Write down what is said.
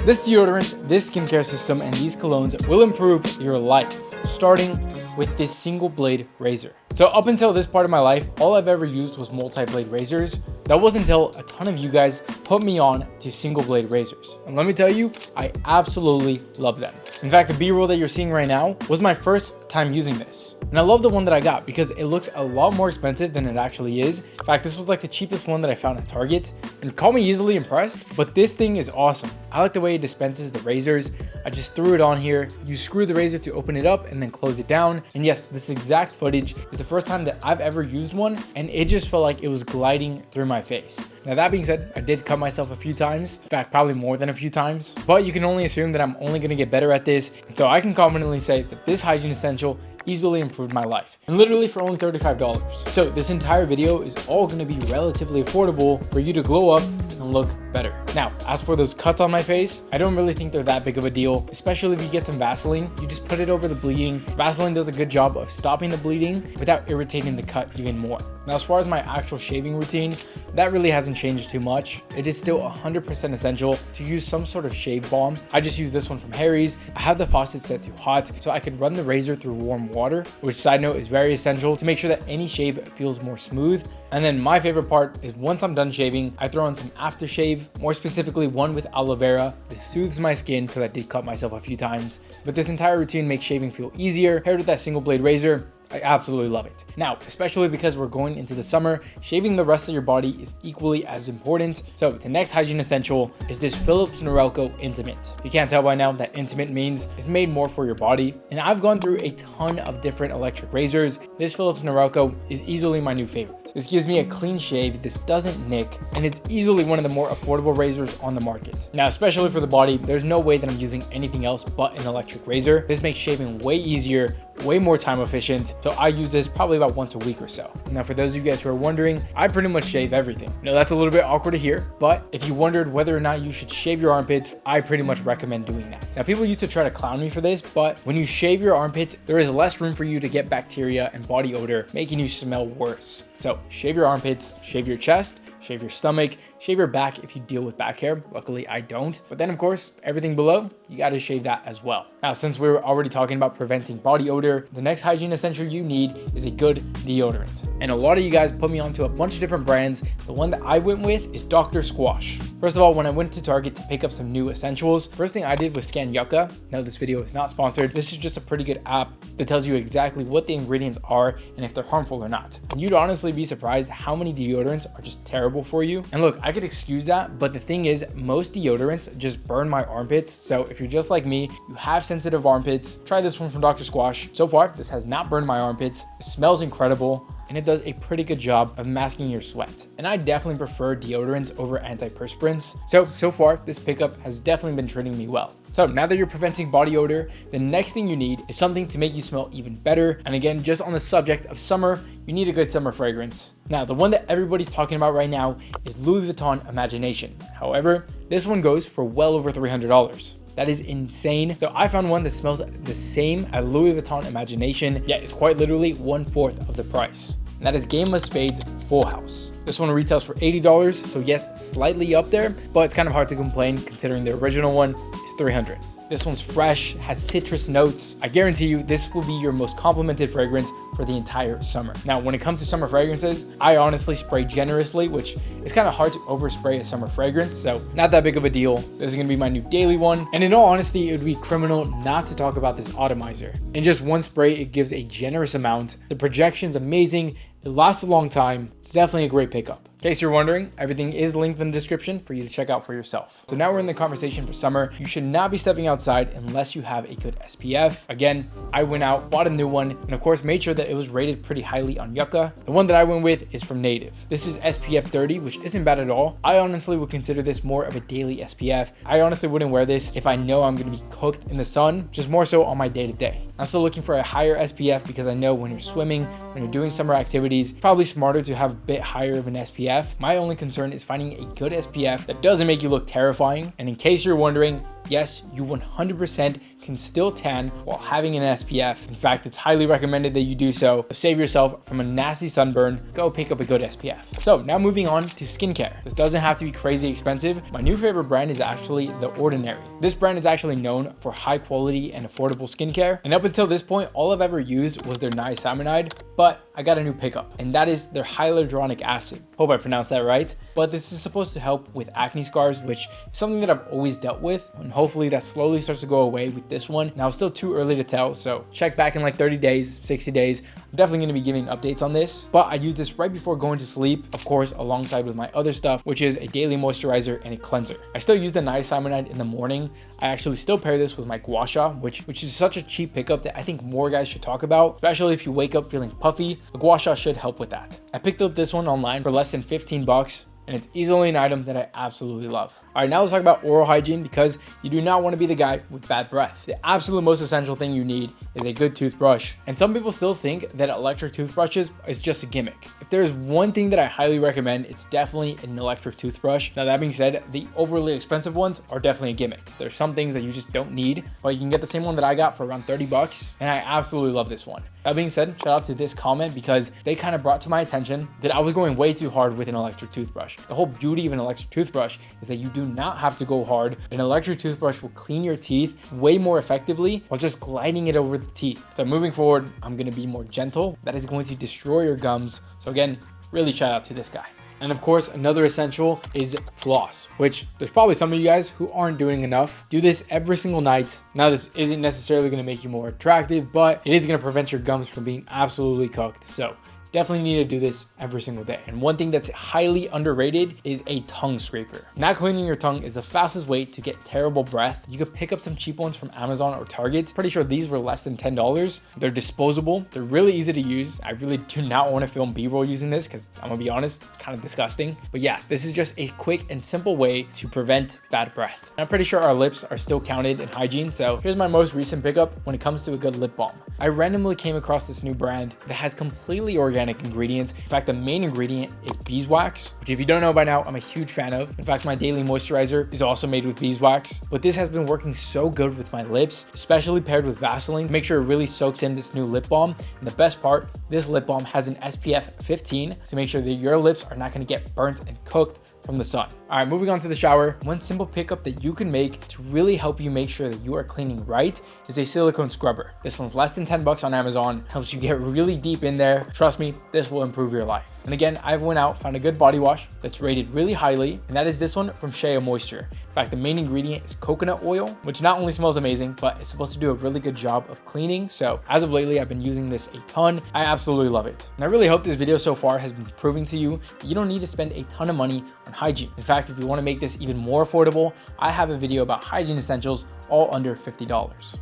This deodorant, this skincare system, and these colognes will improve your life, starting with this single blade razor. So up until this part of my life, all I've ever used was multi-blade razors. That wasn't until a ton of you guys put me on to single blade razors. And let me tell you, I absolutely love them. In fact, the B-roll that you're seeing right now was my first time using this. And I love the one that I got because it looks a lot more expensive than it actually is. In fact, this was like the cheapest one that I found at Target, and call me easily impressed, but this thing is awesome. I like the way it dispenses the razors. I just threw it on here. You screw the razor to open it up and then close it down. And yes, this exact footage is the first time that I've ever used one, and it just felt like it was gliding through my face. Now that being said, I did cut myself a few times. In fact, probably more than a few times, but you can only assume that I'm only gonna get better at this. So I can confidently say that this hygiene essential easily improved my life, and literally for only $35. So this entire video is all going to be relatively affordable for you to glow up and look better. Now, as for those cuts on my face, I don't really think they're that big of a deal, especially if you get some Vaseline. You just put it over the bleeding. Vaseline does a good job of stopping the bleeding without irritating the cut even more. Now, as far as my actual shaving routine, that really hasn't changed too much. It is still 100% essential to use some sort of shave balm. I just use this one from Harry's. I have the faucet set to hot so I could run the razor through warm water, which, side note, is very essential to make sure that any shave feels more smooth. And then my favorite part is once I'm done shaving, I throw on some aftershave, more specifically one with aloe vera. This soothes my skin because I did cut myself a few times. But this entire routine makes shaving feel easier. Paired with that single blade razor, I absolutely love it. Now, especially because we're going into the summer, shaving the rest of your body is equally as important. So the next hygiene essential is this Philips Norelco Intimate. You can't tell by now that intimate means it's made more for your body. And I've gone through a ton of different electric razors. This Philips Norelco is easily my new favorite. This gives me a clean shave, this doesn't nick, and it's easily one of the more affordable razors on the market. Now, especially for the body, there's no way that I'm using anything else but an electric razor. This makes shaving way easier, way more time efficient. So I use this probably about once a week or so. Now, for those of you guys who are wondering, I pretty much shave everything. Now, that's a little bit awkward to hear, but if you wondered whether or not you should shave your armpits, I pretty much recommend doing that. Now, people used to try to clown me for this, but when you shave your armpits, there is less room for you to get bacteria and body odor, making you smell worse. So shave your armpits, shave your chest, shave your stomach, shave your back if you deal with back hair. Luckily, I don't. But then, of course, everything below, you got to shave that as well. Now, since we were already talking about preventing body odor, the next hygiene essential you need is a good deodorant. And a lot of you guys put me onto a bunch of different brands. The one that I went with is Dr. Squash. First of all, when I went to Target to pick up some new essentials, first thing I did was scan Yucca. Now, this video is not sponsored. This is just a pretty good app that tells you exactly what the ingredients are and if they're harmful or not. And you'd honestly be surprised how many deodorants are just terrible for you. And look, I could excuse that, but the thing is, most deodorants just burn my armpits. So if you're just like me, you have sensitive armpits, try this one from Dr. Squash. So far, this has not burned my armpits. It smells incredible, and it does a pretty good job of masking your sweat. And I definitely prefer deodorants over antiperspirants. So far, this pickup has definitely been treating me well. So now that you're preventing body odor, the next thing you need is something to make you smell even better. And again, just on the subject of summer, you need a good summer fragrance. Now, the one that everybody's talking about right now is Louis Vuitton Imagination. However, this one goes for well over $300. That is insane. So I found one that smells the same as Louis Vuitton Imagination, yet it's quite literally 1/4 of the price. And that is Game of Spades Full House. This one retails for $80, so yes, slightly up there, but it's kind of hard to complain considering the original one is $300. This one's fresh, has citrus notes. I guarantee you this will be your most complimented fragrance for the entire summer. Now, when it comes to summer fragrances, I honestly spray generously, which is kind of hard to overspray a summer fragrance, so not that big of a deal. This is gonna be my new daily one. And in all honesty, it would be criminal not to talk about this atomizer. In just one spray, it gives a generous amount. The projection's amazing. It lasts a long time. It's definitely a great pickup. In case you're wondering, everything is linked in the description for you to check out for yourself. So now we're in the conversation for summer. You should not be stepping outside unless you have a good SPF. Again, I went out, bought a new one, and of course made sure that it was rated pretty highly on Yucca. The one that I went with is from Native. This is SPF 30, which isn't bad at all. I honestly would consider this more of a daily SPF. I honestly wouldn't wear this if I know I'm gonna be cooked in the sun, just more so on my day-to-day. I'm still looking for a higher SPF because I know when you're swimming, when you're doing summer activities, probably smarter to have a bit higher of an SPF. My only concern is finding a good SPF that doesn't make you look terrifying. And in case you're wondering, yes, you 100% can still tan while having an SPF. In fact, it's highly recommended that you do so. Save yourself from a nasty sunburn. Go pick up a good SPF. So now moving on to skincare. This doesn't have to be crazy expensive. My new favorite brand is actually The Ordinary. This brand is actually known for high quality and affordable skincare. And up until this point, all I've ever used was their niacinamide, but I got a new pickup, and that is their hyaluronic acid. Hope I pronounced that right. But this is supposed to help with acne scars, which is something that I've always dealt with, and hopefully that slowly starts to go away with this one. Now, it's still too early to tell, so check back in like 30 days, 60 days. I'm definitely going to be giving updates on this, but I use this right before going to sleep, of course, alongside with my other stuff, which is a daily moisturizer and a cleanser. I still use the niacinamide in the morning. I actually still pair this with my gua sha, which is such a cheap pickup that I think more guys should talk about, especially if you wake up feeling puffy. The gua sha should help with that. I picked up this one online for less than 15 bucks. And it's easily an item that I absolutely love. All right, now let's talk about oral hygiene, because you do not want to be the guy with bad breath. The absolute most essential thing you need is a good toothbrush. And some people still think that electric toothbrushes is just a gimmick. If there's one thing that I highly recommend, it's definitely an electric toothbrush. Now, that being said, the overly expensive ones are definitely a gimmick. There's some things that you just don't need, but you can get the same one that I got for around 30 bucks. And I absolutely love this one. That being said, shout out to this comment, because they kind of brought to my attention that I was going way too hard with an electric toothbrush. The whole beauty of an electric toothbrush is that you do not have to go hard. An electric toothbrush will clean your teeth way more effectively while just gliding it over the teeth. So moving forward, I'm going to be more gentle. That is going to destroy your gums. So again, really shout out to this guy. And of course, another essential is floss, which there's probably some of you guys who aren't doing enough. Do this every single night. Now, this isn't necessarily going to make you more attractive, but it is going to prevent your gums from being absolutely cooked. So definitely need to do this every single day. And one thing that's highly underrated is a tongue scraper. Not cleaning your tongue is the fastest way to get terrible breath. You could pick up some cheap ones from Amazon or Target. Pretty sure these were less than $10. They're disposable. They're really easy to use. I really do not want to film B-roll using this, because I'm gonna be honest, it's kind of disgusting. But yeah, this is just a quick and simple way to prevent bad breath. And I'm pretty sure our lips are still counted in hygiene. So here's my most recent pickup when it comes to a good lip balm. I randomly came across this new brand that has completely organic ingredients. In fact, the main ingredient is beeswax, which if you don't know by now, I'm a huge fan of. In fact, my daily moisturizer is also made with beeswax, but this has been working so good with my lips, especially paired with Vaseline, to make sure it really soaks in this new lip balm. And the best part, this lip balm has an SPF 15 to make sure that your lips are not going to get burnt and cooked from the sun. All right, moving on to the shower. One simple pickup that you can make to really help you make sure that you are cleaning right is a silicone scrubber. This one's less than 10 bucks on Amazon, helps you get really deep in there. Trust me, this will improve your life. And again, I went out, found a good body wash that's rated really highly, and that is this one from Shea Moisture. In fact, the main ingredient is coconut oil, which not only smells amazing, but it's supposed to do a really good job of cleaning. So as of lately, I've been using this a ton. I absolutely love it. And I really hope this video so far has been proving to you that you don't need to spend a ton of money on hygiene. In fact, if you want to make this even more affordable, I have a video about hygiene essentials all under $50.